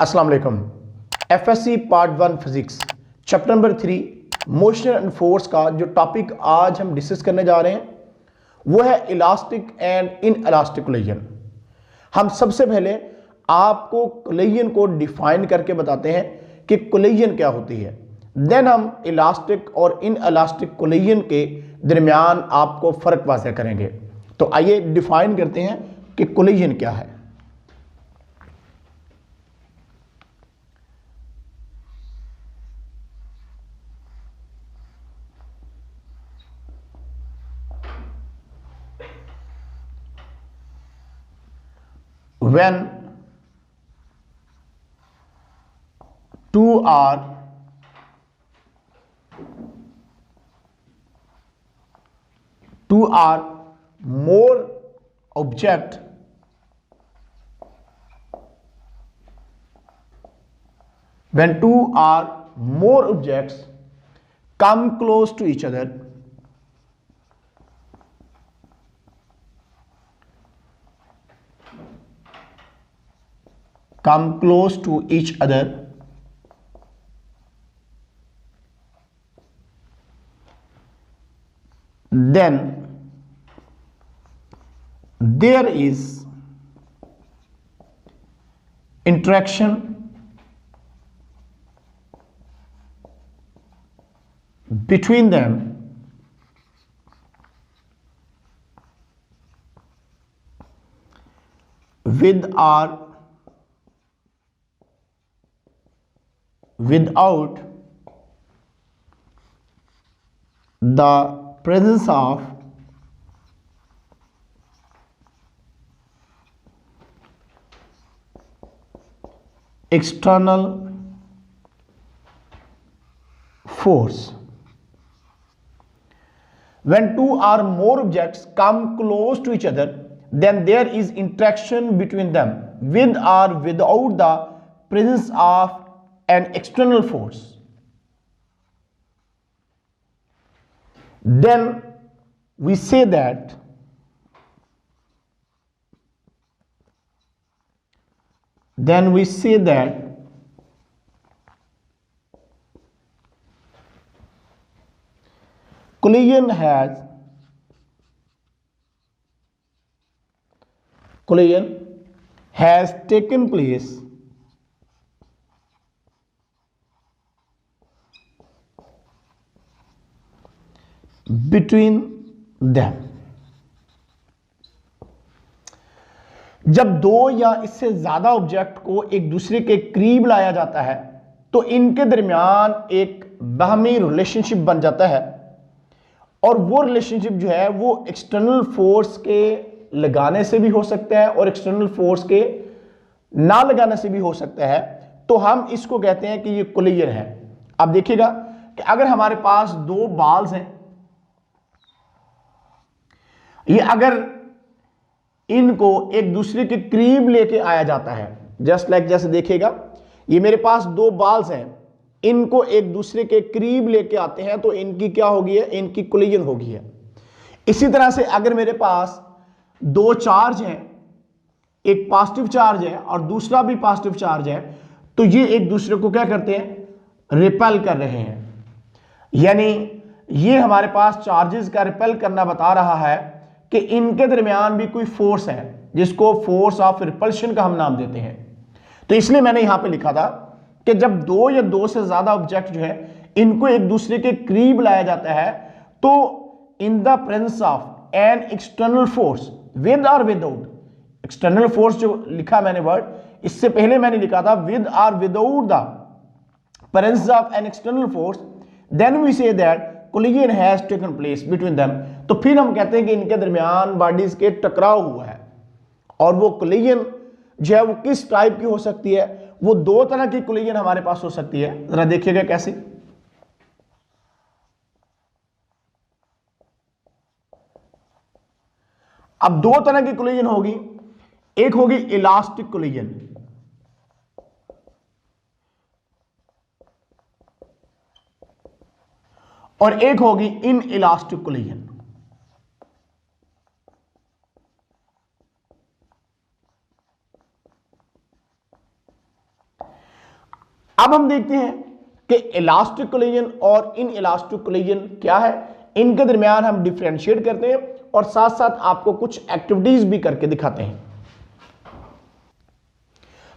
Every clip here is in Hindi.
अस्सलाम वालेकुम। FSc part 1 physics chapter number 3 motion and force का जो टॉपिक आज हम डिस्कस करने जा रहे हैं वो है elastic and in elastic collision. हम सबसे पहले आपको कोलिजन को डिफाइन करके बताते हैं कि कोलिजन क्या होती है, देन हम इलास्टिक और इन इलास्टिक कोलिजन के दरमियान आपको फर्क वाज़ेह करेंगे। तो आइए डिफाइन करते हैं कि कोलिजन क्या है। When two are more object when two or more objects come close to each other, then there is interaction between them with or without the presence of external force. When two or more objects come close to each other, then there is interaction between them with or without the presence of an external force. Then we say that collision has taken place between them। जब दो या इससे ज्यादा ऑब्जेक्ट को एक दूसरे के करीब लाया जाता है तो इनके दरमियान एक बाहमी रिलेशनशिप बन जाता है, और वो रिलेशनशिप जो है वो एक्सटर्नल फोर्स के लगाने से भी हो सकता है और एक्सटर्नल फोर्स के ना लगाने से भी हो सकता है। तो हम इसको कहते हैं कि ये कोलिजन है। अब देखिएगा कि अगर हमारे पास दो बॉल्स हैं, ये अगर इनको एक दूसरे के करीब लेके आया जाता है, जैसे देखिएगा ये मेरे पास दो बॉल्स हैं, इनको एक दूसरे के करीब लेके आते हैं तो इनकी क्या होगी है, इनकी कोलिजन होगी है। इसी तरह से अगर मेरे पास दो चार्ज हैं, एक पॉजिटिव चार्ज है और दूसरा भी पॉजिटिव चार्ज है, तो ये एक दूसरे को क्या करते हैं, रिपेल कर रहे हैं। यानी ये हमारे पास चार्जेस का रिपेल करना बता रहा है कि इनके दरमियान भी कोई फोर्स है जिसको फोर्स ऑफ रिपल्शन का हम नाम देते हैं। तो इसलिए मैंने यहां पे लिखा था कि जब दो या दो से ज्यादा ऑब्जेक्ट जो है इनको एक दूसरे के करीब लाया जाता है तो in the presence of an external force with और विदाउट, एक्सटर्नल फोर्स जो लिखा मैंने वर्ड, इससे पहले मैंने लिखा था विद और without the presence of an external force, then we say that collision has taken place between them. तो फिर हम कहते हैं कि इनके दरमियान बॉडीज के टकराव हुआ है। और वो कोलिजन जो है वो किस टाइप की हो सकती है, वो दो तरह की कोलिजन हमारे पास हो सकती है। जरा देखिएगा कैसे। अब दो तरह की कोलिजन होगी, एक होगी इलास्टिक कोलिजन और एक होगी इन इलास्टिक कोलिजन। अब हम देखते हैं कि इलास्टिक कोलिजन और इन इलास्टिक कोलिजन क्या है, इनके दरमियान हम डिफरेंशिएट करते हैं और साथ साथ आपको कुछ एक्टिविटीज भी करके दिखाते हैं।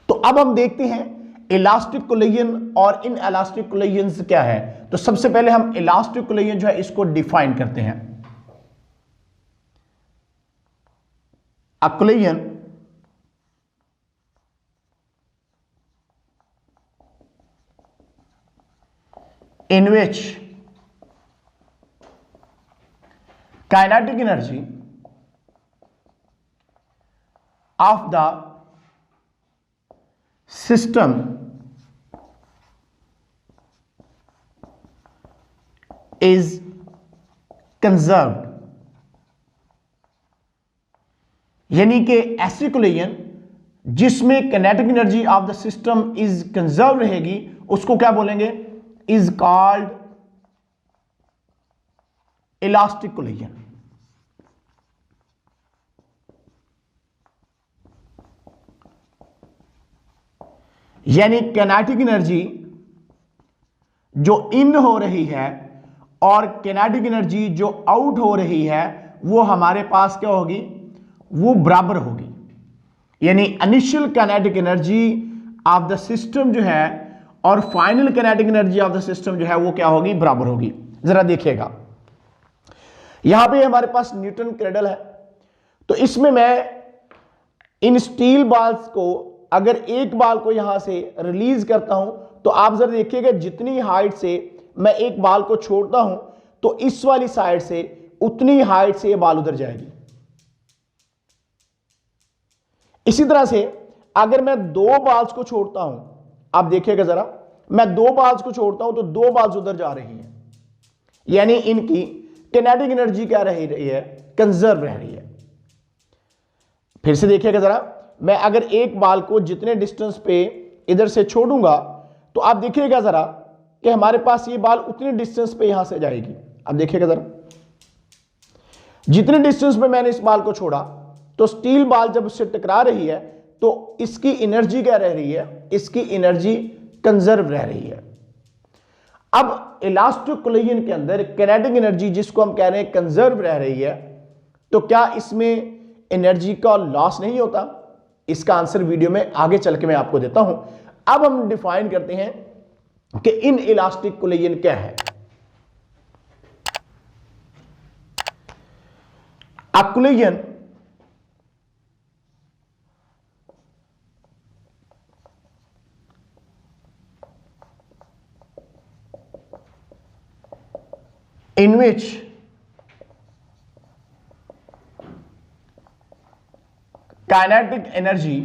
तो अब हम देखते हैं इलास्टिक कोलिजन और इन इलास्टिक कोलिजन क्या है। तो सबसे पहले हम इलास्टिक कोलिजन जो है इसको डिफाइन करते हैं। अ collision in which kinetic energy of the system is conserved, यानी कि ऐसी कोलिजन जिसमें kinetic energy of the system is conserve रहेगी उसको क्या बोलेंगे, इज कॉल्ड इलास्टिक कोलिजन। यानी काइनेटिक एनर्जी जो इन हो रही है और काइनेटिक एनर्जी जो आउट हो रही है वो हमारे पास क्या होगी, वो बराबर होगी। यानी initial kinetic energy of the system जो है और final kinetic energy of the system जो है वो क्या होगी, बराबर होगी। जरा देखिएगा, यहां पे हमारे पास न्यूटन क्रेडल है, तो इसमें मैं इन स्टील बॉल्स को अगर एक बॉल को यहां से रिलीज करता हूं तो आप जरा देखिएगा जितनी हाइट से मैं एक बॉल को छोड़ता हूं तो इस वाली साइड से उतनी हाइट से ये बॉल उधर जाएगी। इसी तरह से अगर मैं दो बॉल्स को छोड़ता हूं, आप देखिएगा जरा, मैं दो बॉल्स को छोड़ता हूं तो दो बॉल्स उधर जा रही हैं, यानी इनकी काइनेटिक एनर्जी क्या रह रही है, कंजर्व रह रही है। फिर से देखिएगा जरा, मैं अगर एक बॉल को जितने डिस्टेंस पे इधर से छोड़ूंगा तो आप देखिएगा जरा कि हमारे पास ये बॉल उतने डिस्टेंस पे यहां से जाएगी। अब देखिएगा जरा, जितने डिस्टेंस पे मैंने इस बॉल को छोड़ा तो स्टील बॉल जब उससे टकरा रही है तो इसकी एनर्जी क्या रह रही है, इसकी एनर्जी कंजर्व रह रही है। अब इलास्टिक कोलिजन के अंदर काइनेटिक एनर्जी जिसको हम कह रहे हैं कंजर्व रह रही है, तो क्या इसमें एनर्जी का लॉस नहीं होता? इसका आंसर वीडियो में आगे चल के मैं आपको देता हूं। अब हम डिफाइन करते हैं कि इन इलास्टिक कोलिजन क्या है। A collision in which kinetic energy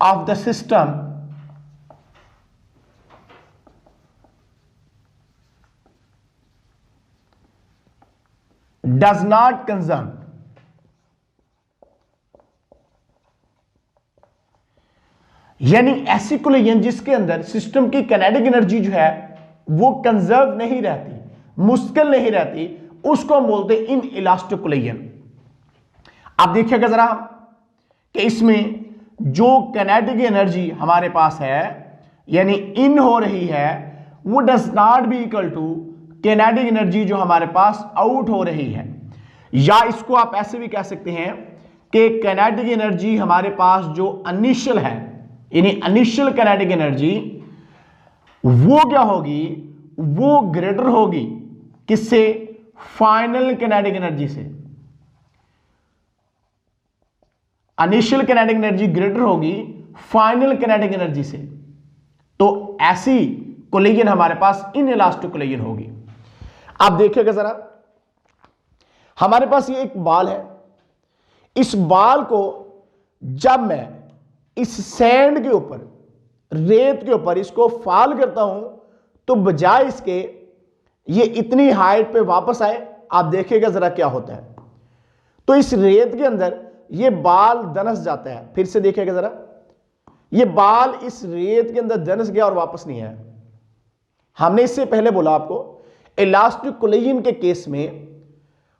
of the system does not conserve, यानी ऐसी कोलिजन जिसके अंदर सिस्टम की काइनेटिक एनर्जी जो है वो कंजर्व नहीं रहती, मुश्किल नहीं रहती, उसको हम बोलते हैं इन इलास्टिक कोलिजन। आप देखिएगा जरा कि इसमें जो काइनेटिक एनर्जी हमारे पास है यानी इन हो रही है वो does not be equal to kinetic energy जो हमारे पास आउट हो रही है। या इसको आप ऐसे भी कह सकते हैं कि काइनेटिक एनर्जी हमारे पास जो इनिशियल है यानी इनिशियल काइनेटिक एनर्जी वो क्या होगी, वो ग्रेटर होगी किससे, फाइनल काइनेटिक एनर्जी से। इनिशियल काइनेटिक एनर्जी ग्रेटर होगी फाइनल काइनेटिक एनर्जी से, तो ऐसी कोलिजन हमारे पास इनइलास्टिक कोलिजन होगी। आप देखिएगा जरा, हमारे पास ये एक बॉल है, इस बॉल को जब मैं इस सैंड के ऊपर, रेत के ऊपर इसको फॉल करता हूं तो बजाय इसके ये इतनी हाइट पे वापस आए, आप देखिएगा जरा क्या होता है। तो इस रेत के अंदर ये बाल दनस जाता है। फिर से देखिएगा जरा, ये बाल इस रेत के अंदर दनस गया और वापस नहीं आया। हमने इससे पहले बोला आपको इलास्टिक कोलिजन के केस में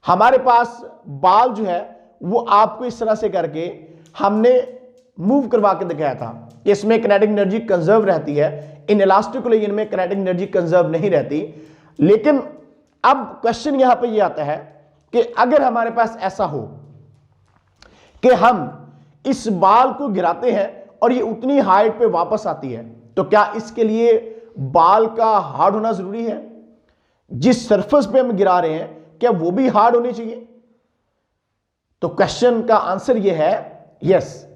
हमारे पास बाल जो है वो आपको इस तरह से करके हमने मूव करवा के दिखाया था कि इसमें किनेटिक एनर्जी कंजर्व रहती है, इन इलास्टिक कोलिजन में किनेटिक एनर्जी कंजर्व नहीं रहती। लेकिन अब क्वेश्चन यहां पे ये आता है कि अगर हमारे पास ऐसा हो कि हम इस बाल को गिराते हैं और ये उतनी हाइट पे वापस आती है, तो क्या इसके लिए बाल का हार्ड होना जरूरी है? जिस सरफेस पे हम गिरा रहे हैं क्या वो भी हार्ड होनी चाहिए? तो क्वेश्चन का आंसर ये है यस।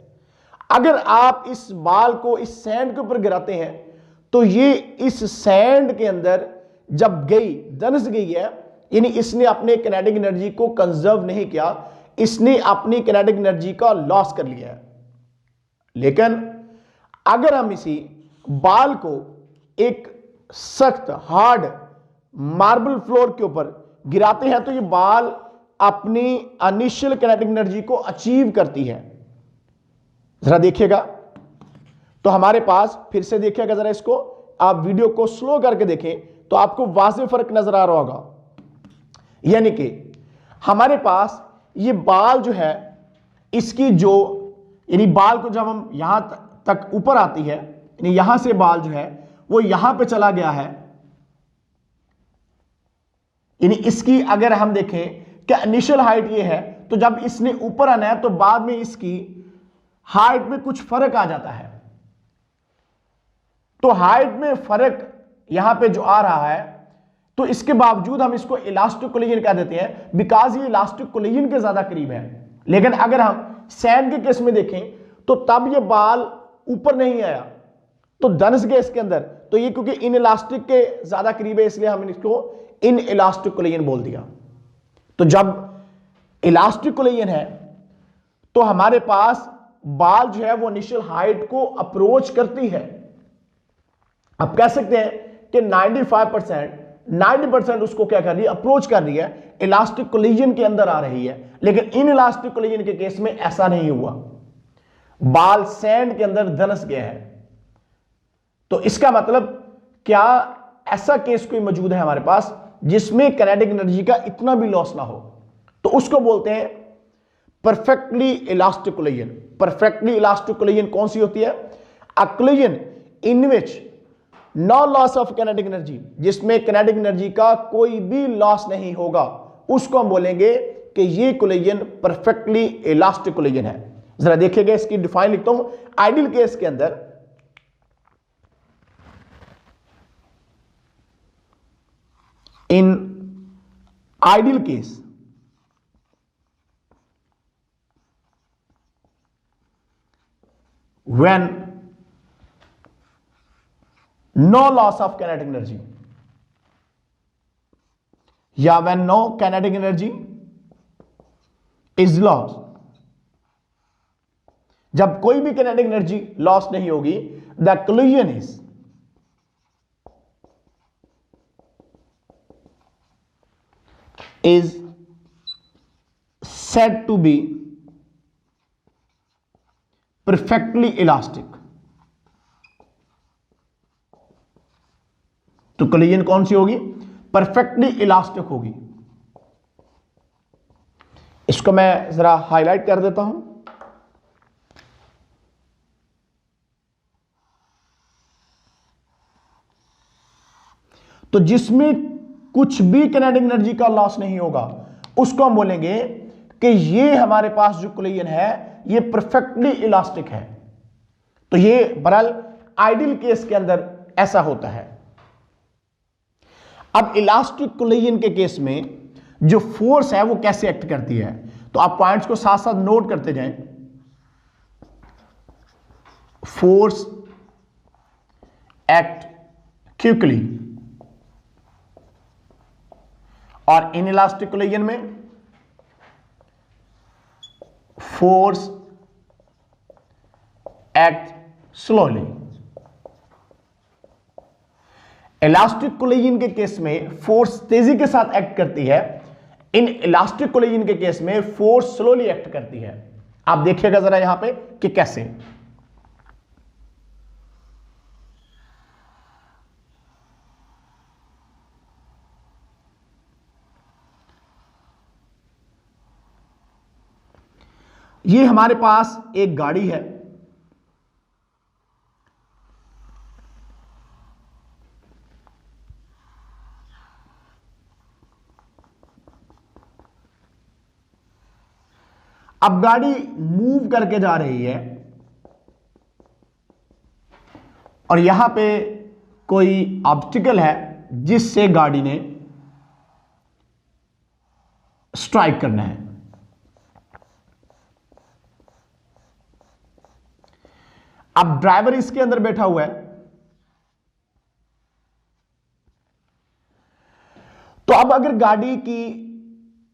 अगर आप इस बाल को इस सैंड के ऊपर गिराते हैं तो ये इस सैंड के अंदर जब गई, दनस गई है, यानी इसने अपने किनेटिक एनर्जी को कंजर्व नहीं किया, इसने अपनी किनेटिक एनर्जी का लॉस कर लिया है। लेकिन अगर हम इसी बाल को एक सख्त हार्ड मार्बल फ्लोर के ऊपर गिराते हैं तो ये बाल अपनी इनिशियल किनेटिक एनर्जी को अचीव करती है। जरा देखिएगा, तो हमारे पास फिर से देखिएगा जरा, इसको आप वीडियो को स्लो करके देखें तो आपको वाज़ेह फर्क नजर आ रहा होगा। यानी कि हमारे पास ये बाल जो है, इसकी जो यानी बाल को जब हम यहां तक ऊपर आती है, यानी यहां से बाल जो है वो यहां पे चला गया है, यानी इसकी अगर हम देखें कि इनिशियल हाइट ये है, तो जब इसने ऊपर आना है तो बाद में इसकी हाइट में कुछ फर्क आ जाता है। तो हाइट में फर्क यहां पे जो आ रहा है, तो इसके बावजूद हम इसको इलास्टिक कोलिजन कह देते हैं, बिकॉज ये इलास्टिक कोलिजन के ज्यादा करीब है। लेकिन अगर हम सैंड के केस में देखें तो तब ये बाल ऊपर नहीं आया, तो धनुष के इसके अंदर, तो ये क्योंकि इन इलास्टिक के ज्यादा करीब है इसलिए हमने इसको इन इलास्टिक कोलिजन बोल दिया। तो जब इलास्टिक कोलिजन है तो हमारे पास बाल जो है वो इनिशियल हाइट को अप्रोच करती है। आप कह सकते हैं कि 90% उसको क्या कर रही है, अप्रोच कर रही है, इलास्टिक कोलिजन के अंदर आ रही है। लेकिन इन इलास्टिक कोलिजन के केस में ऐसा नहीं हुआ, बाल सैंड के अंदर धंस गया है। तो इसका मतलब क्या ऐसा केस कोई मौजूद है हमारे पास जिसमें किनेटिक एनर्जी का इतना भी लॉस ना हो, तो उसको बोलते हैं perfectly elastic collision. Perfectly elastic collision कौन सी होती है? A collision in which no loss of kinetic energy, जिसमें किनेटिक एनर्जी का कोई भी लॉस नहीं होगा, उसको हम बोलेंगे कि ये कोलिजन परफेक्टली इलास्टिक कोलिजन है। जरा देखिएगा, इसकी डिफाइन लिखता हूं। आइडियल केस के अंदर in ideal case when no loss of kinetic energy या when no kinetic energy is lost, जब कोई भी kinetic energy लॉस नहीं होगी, the collision is said to be perfectly elastic। तो कोलिजन कौन सी होगी? परफेक्टली इलास्टिक होगी। इसको मैं जरा हाईलाइट कर देता हूं। तो जिसमें कुछ भी किनेटिक एनर्जी का लॉस नहीं होगा, उसको हम बोलेंगे कि ये हमारे पास जो कोलिजन है ये परफेक्टली इलास्टिक है। तो ये बहरहाल आइडियल केस के अंदर ऐसा होता है। अब इलास्टिक कोलिजन के केस में जो फोर्स है वो कैसे एक्ट करती है, तो आप पॉइंट्स को साथ साथ नोट करते जाएं। फोर्स एक्ट क्विकली, और इनइलास्टिक कोलिजन में force act slowly. Elastic collision के केस में फोर्स तेजी के साथ एक्ट करती है, इन इलास्टिक कोलिजन के केस में फोर्स स्लोली एक्ट करती है। आप देखिएगा जरा यहां पे कि कैसे। ये हमारे पास एक गाड़ी है, अब गाड़ी मूव करके जा रही है और यहां पे कोई ऑब्स्टिकल है जिससे गाड़ी ने स्ट्राइक करना है। अब ड्राइवर इसके अंदर बैठा हुआ है, तो अब अगर गाड़ी की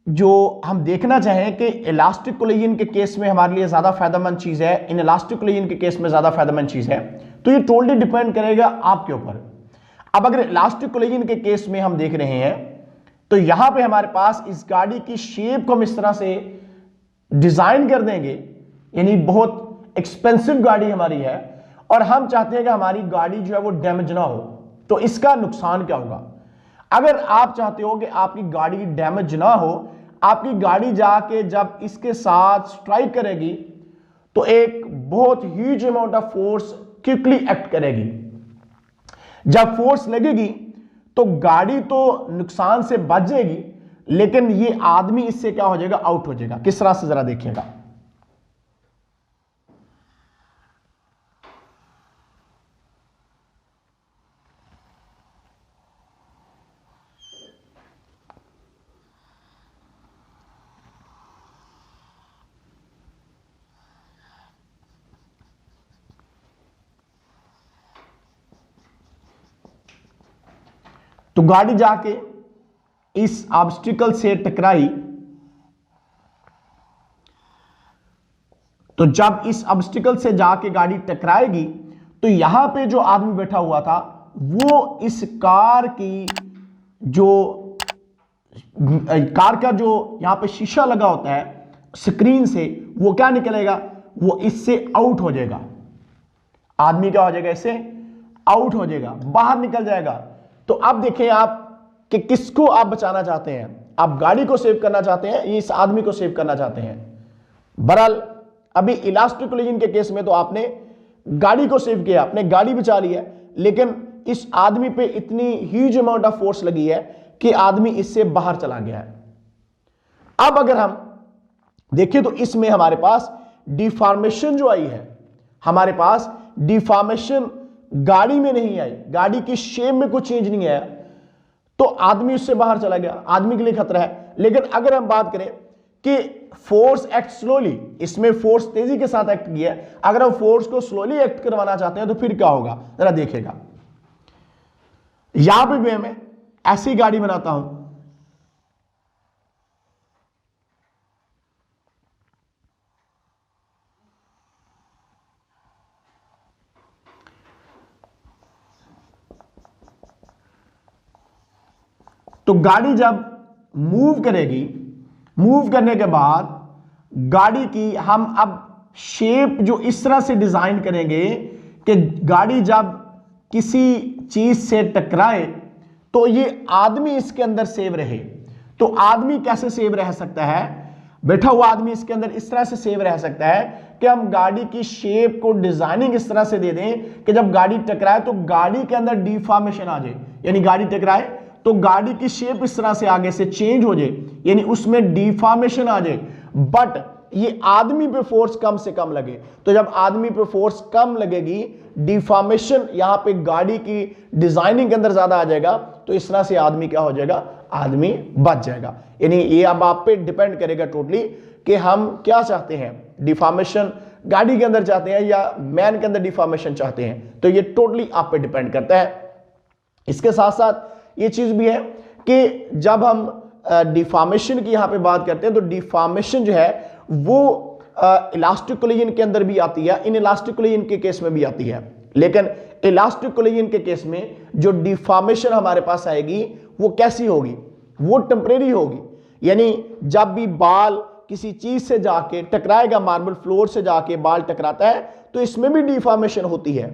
जो हम देखना चाहें कि इलास्टिक कोलिजन के केस में हमारे लिए ज्यादा फायदेमंद चीज है, इन इलास्टिक कोलिजन के केस में ज्यादा फायदेमंद चीज है, तो ये टोटली डिपेंड करेगा आपके ऊपर। अब अगर इलास्टिक कोलिजन के केस में हम देख रहे हैं तो यहां पे हमारे पास इस गाड़ी की शेप को हम इस तरह से डिजाइन कर देंगे, यानी बहुत एक्सपेंसिव गाड़ी हमारी है और हम चाहते हैं कि हमारी गाड़ी जो है वो डैमेज ना हो, तो इसका नुकसान क्या होगा? अगर आप चाहते हो कि आपकी गाड़ी डैमेज ना हो, आपकी गाड़ी जाके जब इसके साथ स्ट्राइक करेगी तो एक बहुत huge amount of force quickly act करेगी। जब फोर्स लगेगी तो गाड़ी तो नुकसान से बच जाएगी, लेकिन ये आदमी इससे क्या हो जाएगा? आउट हो जाएगा। किस तरह से जरा देखिएगा। तो गाड़ी जाके इस ऑब्स्टिकल से टकराई, तो जब इस ऑब्स्टिकल से जाके गाड़ी टकराएगी तो यहां पे जो आदमी बैठा हुआ था वो इस कार का जो यहां पे शीशा लगा होता है स्क्रीन से, वो क्या निकलेगा? वो इससे आउट हो जाएगा। आदमी क्या हो जाएगा? इससे आउट हो जाएगा, बाहर निकल जाएगा। तो अब देखें आप कि किसको आप बचाना चाहते हैं? आप गाड़ी को सेव करना चाहते हैं या इस आदमी को सेव करना चाहते हैं? बहरहाल अभी इलास्टिक कोलिजन के केस में तो आपने गाड़ी को सेव किया, आपने गाड़ी बचा ली है, लेकिन इस आदमी पे इतनी ह्यूज अमाउंट ऑफ फोर्स लगी है कि आदमी इससे बाहर चला गया है। अब अगर हम देखें तो इसमें हमारे पास डिफॉर्मेशन जो आई है, हमारे पास डिफॉर्मेशन गाड़ी में नहीं आई, गाड़ी की शेप में कुछ चेंज नहीं आया, तो आदमी उससे बाहर चला गया, आदमी के लिए खतरा है। लेकिन अगर हम बात करें कि फोर्स एक्ट स्लोली, इसमें फोर्स तेजी के साथ एक्ट किया है, अगर हम फोर्स को स्लोली एक्ट करवाना चाहते हैं तो फिर क्या होगा? जरा देखिएगा। यहां पे मैं ऐसी गाड़ी बनाता हूं, तो गाड़ी जब मूव करेगी, मूव करने के बाद गाड़ी की हम अब शेप जो इस तरह से डिजाइन करेंगे कि गाड़ी जब किसी चीज से टकराए तो ये आदमी इसके अंदर सेव रहे। तो आदमी कैसे सेव रह सकता है? बैठा हुआ आदमी इसके अंदर इस तरह से सेव रह सकता है कि हम गाड़ी की शेप को डिजाइनिंग इस तरह से दे दें कि जब गाड़ी टकराए तो गाड़ी के अंदर डिफॉर्मेशन आ जाए, यानी गाड़ी टकराए तो गाड़ी की शेप इस तरह से आगे से चेंज हो जाए, यानी उसमें डिफॉर्मेशन आ जाए, बट ये आदमी पे फोर्स कम से कम लगे। तो जब आदमी पे फोर्स कम लगेगी, डिफॉर्मेशन यहां पे गाड़ी की डिजाइनिंग के अंदर ज्यादा आ जाएगा, तो इस तरह से आदमी क्या हो जाएगा? आदमी बच जाएगा। यानी ये अब आप पे डिपेंड करेगा टोटली कि हम क्या चाहते हैं, डिफॉर्मेशन गाड़ी के अंदर चाहते हैं या मैन के अंदर डिफॉर्मेशन चाहते हैं, तो ये टोटली आप पे डिपेंड करता है। इसके साथ साथ ये चीज भी है कि जब हम डिफॉर्मेशन की यहां पे बात करते हैं तो डिफॉर्मेशन जो है वो इलास्टिक कोलिजन के अंदर भी आती है, इन इलास्टिक कोलिजन के केस में भी आती है, लेकिन इलास्टिक कोलिजन के केस में जो डिफॉर्मेशन हमारे पास आएगी वो कैसी होगी? वो टेम्परेरी होगी। यानी जब भी बाल किसी चीज से जाके टकराएगा, मार्बल फ्लोर से जाके बाल टकराता है तो इसमें भी डिफॉर्मेशन होती है,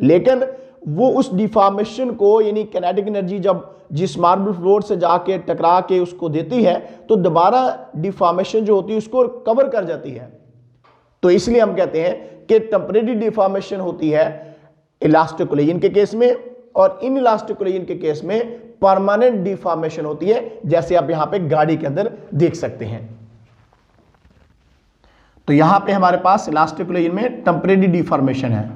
लेकिन वो उस डिफॉर्मेशन को, यानी काइनेटिक एनर्जी जब जिस मार्बल फ्लोर से जाके टकरा के उसको देती है तो दोबारा डिफॉर्मेशन जो होती है उसको कवर कर जाती है। तो इसलिए हम कहते हैं कि टेम्परेरी डिफॉर्मेशन होती है इलास्टिक कोलिजन के केस में, और इन इलास्टिक कोलिजन के केस में परमानेंट डिफॉर्मेशन होती है, जैसे आप यहां पे गाड़ी के अंदर देख सकते हैं। तो यहां पे हमारे पास इलास्टिक कोलिजन में टेम्परेरी डिफॉर्मेशन है।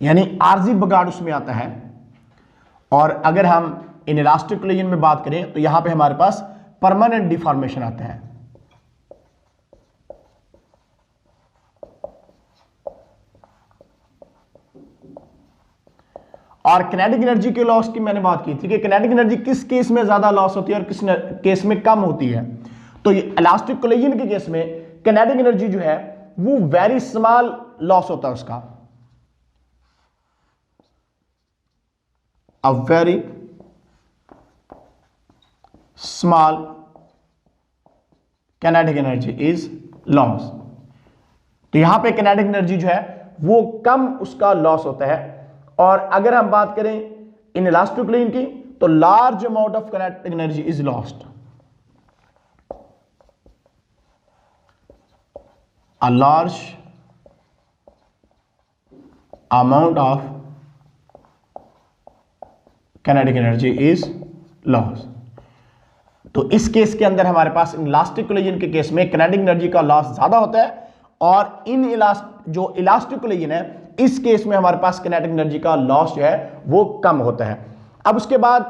यानी आरजी बगाड़ उसमें आता है। और अगर हम इन इलास्टिक कोलिजन में बात करें तो यहां पे हमारे पास परमानेंट डिफॉर्मेशन आता है। और किनेटिक एनर्जी के लॉस की मैंने बात की थी कि किनेटिक एनर्जी किस केस में ज्यादा लॉस होती है और किस केस में कम होती है। तो ये इलास्टिक कोलिजन के केस में किनेटिक एनर्जी जो है वो वेरी स्मॉल लॉस होता है उसका, a very small kinetic energy is lost। तो यहां पे kinetic एनर्जी जो है वो कम उसका लॉस होता है। और अगर हम बात करें इन इलास्टिक कोलिजन की तो large amount of kinetic energy is lost, a large amount of kinetic energy is loss. तो इस केस के अंदर हमारे पास इलास्टिक कोलिजन के केस में किनेटिक एनर्जी का लॉस ज्यादा होता है और इन जो इलास्टिक कोलिजन है इस केस में हमारे पास किनेटिक एनर्जी का लॉस जो है वो कम होता है। अब उसके बाद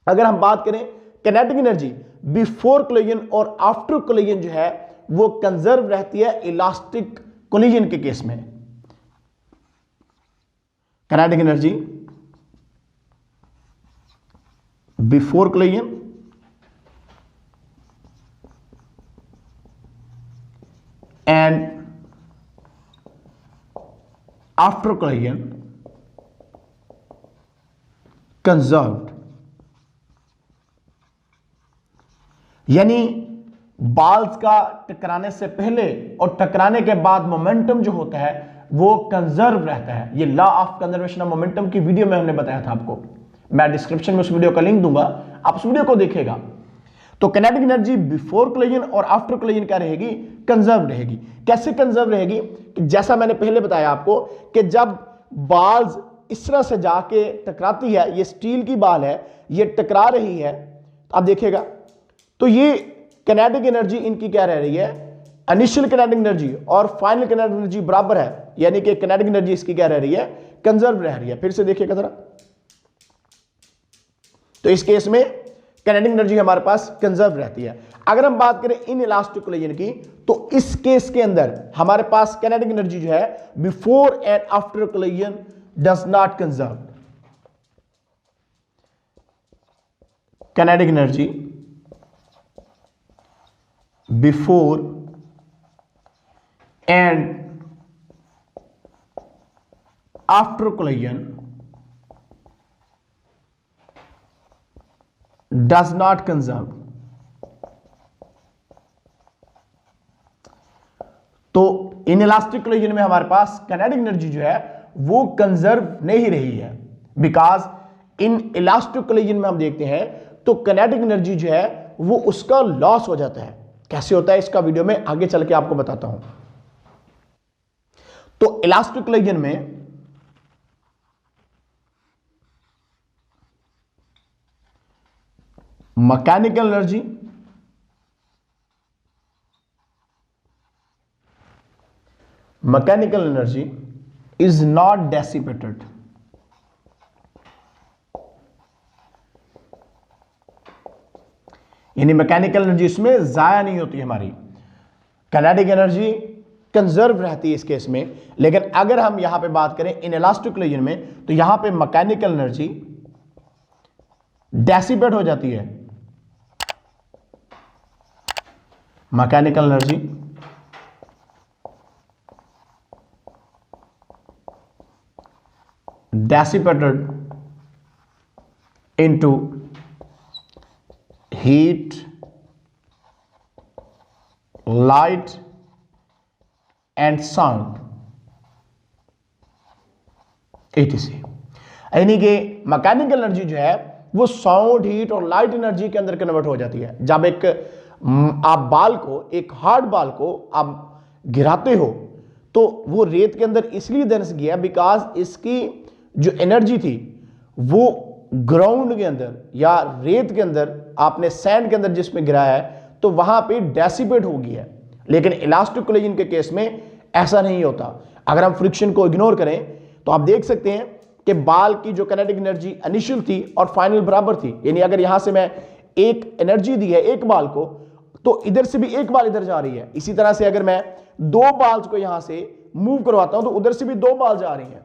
अगर हम बात करें किनेटिक एनर्जी बिफोर कोलिजन और आफ्टर कोलिजन जो है वो कंजर्व रहती है इलास्टिक कोलिजन के केस में। Kinetic energy before collision and after collision conserved. यानी बाल्स का टकराने से पहले और टकराने के बाद मोमेंटम जो होता है वो कंजर्व रहता है। ये law of conservation of momentum की वीडियो में हमने बताया था आपको, मैं डिस्क्रिप्शन में उस वीडियो का लिंक दूंगा, आप उस वीडियो को देखिएगा। तो किनेटिक एनर्जी बिफोर कोलिजन और आफ्टर कोलिजन क्या रहेगी, कंजर्व रहेगी। कैसे कंजर्व रहेगी कि जैसा मैंने पहले बताया आपको कि जब बाल्स इस तरह से जाके टकराती है, ये स्टील की बाल है, ये टकरा रही है, आप देखिएगा तो ये किनेटिक एनर्जी इनकी क्या रह रही है, इनिशियल किनेटिक एनर्जी और फाइनल किनेटिक एनर्जी बराबर है, यानी कि किनेटिक एनर्जी इसकी क्या रह रही है, कंजर्व रह रही है। फिर से देखिएगा जरा, तो इस केस में किनेटिक एनर्जी हमारे पास कंजर्व रहती है। अगर हम बात करें इन इलास्टिक कोलिजन की तो इस केस के अंदर हमारे पास किनेटिक एनर्जी जो है before and after collision does not conserve. kinetic energy before and after collision does not conserve. तो इनइलास्टिक कोलिजन में हमारे पास काइनेटिक एनर्जी जो है वो कंजर्व नहीं रही है, बिकॉज इन इलास्टिक कोलिजन में हम देखते हैं तो काइनेटिक एनर्जी जो है वो उसका लॉस हो जाता है। कैसे होता है इसका वीडियो में आगे चल के आपको बताता हूं। तो इलास्टिक कोलिजन में mechanical energy is not dissipated. यानी मैकेनिकल एनर्जी इसमें जाया नहीं होती हमारी, काइनेटिक एनर्जी कंजर्व रहती है इस केस में। लेकिन अगर हम यहां पे बात करें इन इलास्टिक कोलिजन में तो यहां पे मैकेनिकल एनर्जी डेसिपेट हो जाती है। Mechanical energy dissipated into heat, light and sound etc. यानी कि मैकेनिकल एनर्जी जो है वो साउंड, हीट और लाइट एनर्जी के अंदर कन्वर्ट हो जाती है। जब एक आप बाल को, एक हार्ड बाल को आप गिराते हो तो वो रेत के अंदर इसलिए धंस गया बिकॉज इसकी जो एनर्जी थी वो ग्राउंड के अंदर या रेत के अंदर, आपने सैंड के अंदर जिसमें गिराया है तो वहां पे डेसिपेट हो गया है। लेकिन इलास्टिक कोलिजन के केस में ऐसा नहीं होता। अगर हम फ्रिक्शन को इग्नोर करें तो आप देख सकते हैं कि बाल की जो काइनेटिक एनर्जी इनिशियल थी और फाइनल बराबर थी, यानी अगर यहां से मैं एक एनर्जी दी है एक बाल को तो इधर से भी एक बाल इधर जा रही है। इसी तरह से अगर मैं दो बाल्स को यहां से मूव करवाता हूं तो उधर से भी दो बाल जा रही हैं।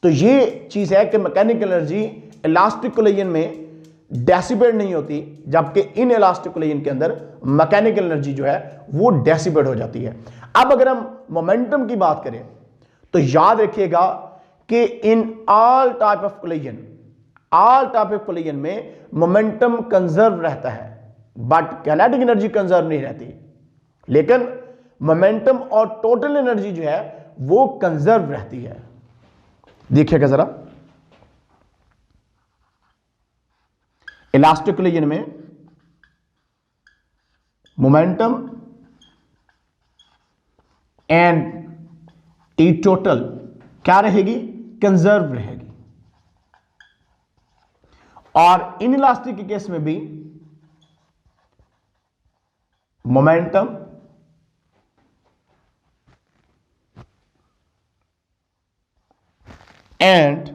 तो ये चीज है कि मैकेनिकल एनर्जी इलास्टिक कोलिजन में डेसिपेट नहीं होती, जबकि इन इलास्टिक कोलिजन के अंदर मैकेनिकल एनर्जी जो है वो डेसिपेट हो जाती है। अब अगर हम मोमेंटम की बात करें तो याद रखिएगा कि in all type of collision में मोमेंटम कंजर्व रहता है, बट काइनेटिक एनर्जी कंजर्व नहीं रहती। लेकिन मोमेंटम और टोटल एनर्जी जो है वो कंजर्व रहती है। देखिएगा जरा, इलास्टिक कोलिजन में मोमेंटम एंड टी टोटल क्या रहेगी? कंजर्व रहेगी। और इन इलास्टिक के केस में भी momentum and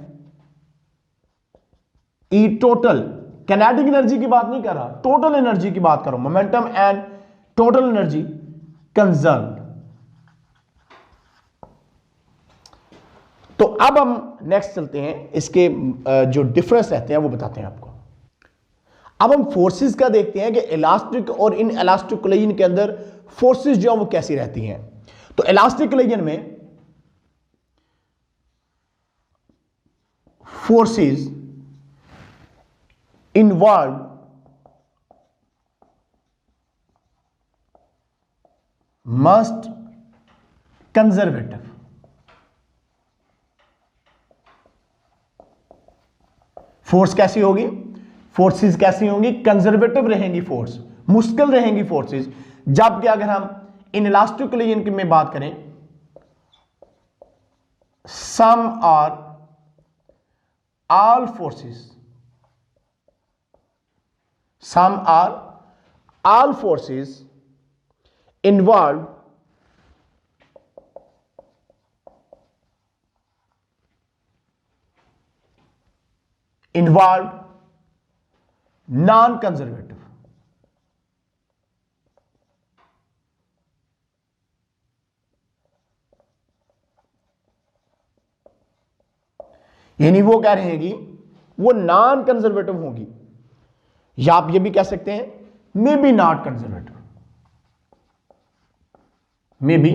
E total, kinetic energy की बात नहीं कर रहा, टोटल एनर्जी की बात करो, momentum and total energy conserve. तो अब हम नेक्स्ट चलते हैं, इसके जो डिफरेंस रहते हैं वो बताते हैं आपको। अब हम फोर्सेस का देखते हैं कि इलास्टिक और इन इलास्टिक कोलिजन के अंदर फोर्सेस जो हैं वो कैसी रहती हैं। तो इलास्टिक कोलिजन में forces involve must conservative. Force कैसी होगी? फोर्सेस कैसी होंगी? कंजर्वेटिव रहेंगी फोर्स, मुश्किल रहेंगी फोर्सेस। जबकि अगर हम इन इलास्टिक कोलिजन की में बात करें, some are all forces, some are all forces involved non-conservative। यानी वो क्या रहेगी? वो नॉन कंजर्वेटिव होगी, या आप ये भी कह सकते हैं may be not conservative, may be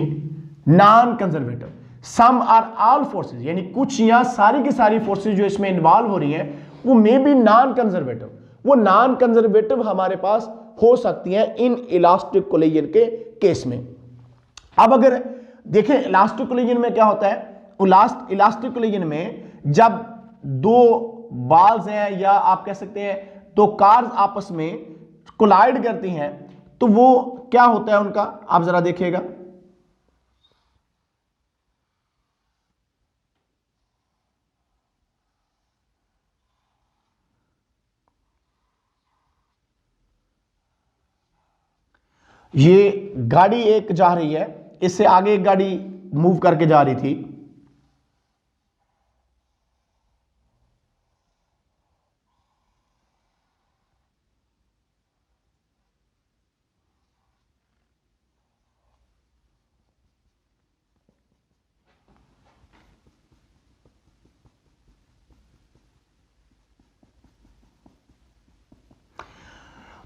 non conservative. Some are all forces, यानी कुछ या सारी की सारी फोर्सेस जो इसमें इन्वॉल्व हो रही हैं वो मे बी नॉन कंजर्वेटिव। वो नॉन कंजर्वेटिव हमारे पास हो सकती हैं इन इलास्टिक कोलिजन के केस में। अब अगर देखें इलास्टिक कोलिजन में क्या होता है, इलास्टिक कोलिजन में जब दो बाल्स हैं या आप कह सकते हैं दो कार्स आपस में कोलाइड करती हैं तो वो क्या होता है उनका, आप जरा देखिएगा। ये गाड़ी एक जा रही है, इससे आगे एक गाड़ी मूव करके जा रही थी,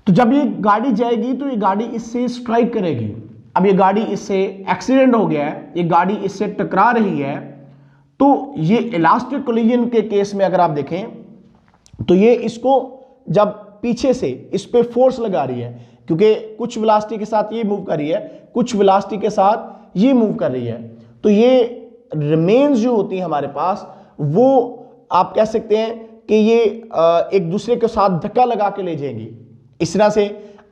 तो जब ये गाड़ी जाएगी तो ये गाड़ी इससे स्ट्राइक करेगी। अब ये गाड़ी इससे एक्सीडेंट हो गया है, ये गाड़ी इससे टकरा रही है, तो ये इलास्टिक कोलिजन के केस में अगर आप देखें तो ये इसको जब पीछे से इस पे फोर्स लगा रही है, क्योंकि कुछ वेलोसिटी के साथ ये मूव कर रही है, कुछ वेलोसिटी के साथ ये मूव कर रही है, तो ये रिमेन्स जो होती है हमारे पास वो आप कह सकते हैं कि ये एक दूसरे के साथ धक्का लगा के ले जाएंगी। इस तरह से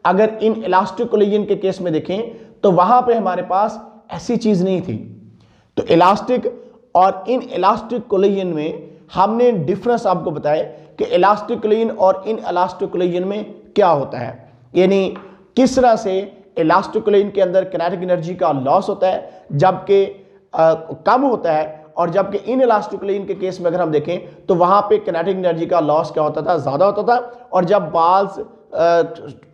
अगर इन इलास्टिक कोलिजन के केस में देखें तो वहां पे हमारे पास ऐसी चीज नहीं थी। तो इलास्टिक और इन इलास्टिक कोलिजन में हमने डिफरेंस आपको बताया कि इलास्टिक कोलिजन और इन इलास्टिक कोलिजन में क्या होता है, यानी किस तरह से इलास्टिक कोलिजन के अंदर किनेटिक एनर्जी का लॉस होता है जबकि कम होता है, और जबकि इन इलास्टिक कोलिजन के केस में अगर हम देखें तो वहां पे किनेटिक एनर्जी का लॉस क्या होता था, ज्यादा होता था। और जब बाल्स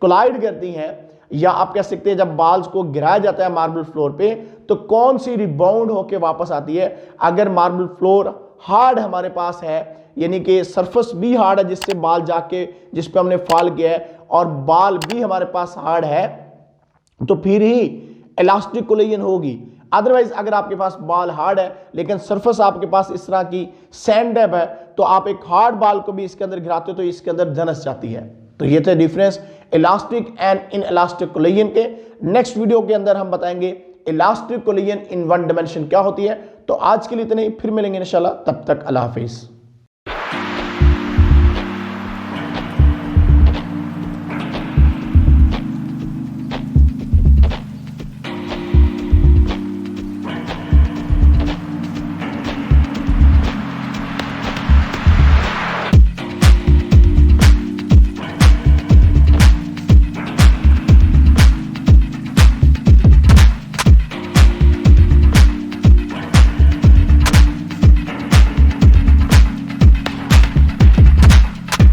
कोलाइड करती हैं, या आप कह सकते हैं जब बाल्स को गिराया जाता है मार्बल फ्लोर पे, तो कौन सी रिबाउंड होके वापस आती है। अगर मार्बल फ्लोर हार्ड हमारे पास है, यानी कि सरफेस भी हार्ड है जिससे बाल जाके जिस पे हमने फॉल किया है, और बाल भी हमारे पास हार्ड है, तो फिर ही इलास्टिक कोलिजन होगी। अदरवाइज अगर आपके पास बाल हार्ड है लेकिन सरफेस आपके पास इस तरह की सैंड डेप है, तो आप एक हार्ड बाल को भी इसके अंदर गिराते हो तो इसके अंदर धनस जाती है। तो ये थे difference elastic and in elastic collision के। नेक्स्ट वीडियो के अंदर हम बताएंगे elastic collision in one dimension क्या होती है। तो आज के लिए इतना ही, फिर मिलेंगे इंशाल्लाह, तब तक अल्लाह हाफिज।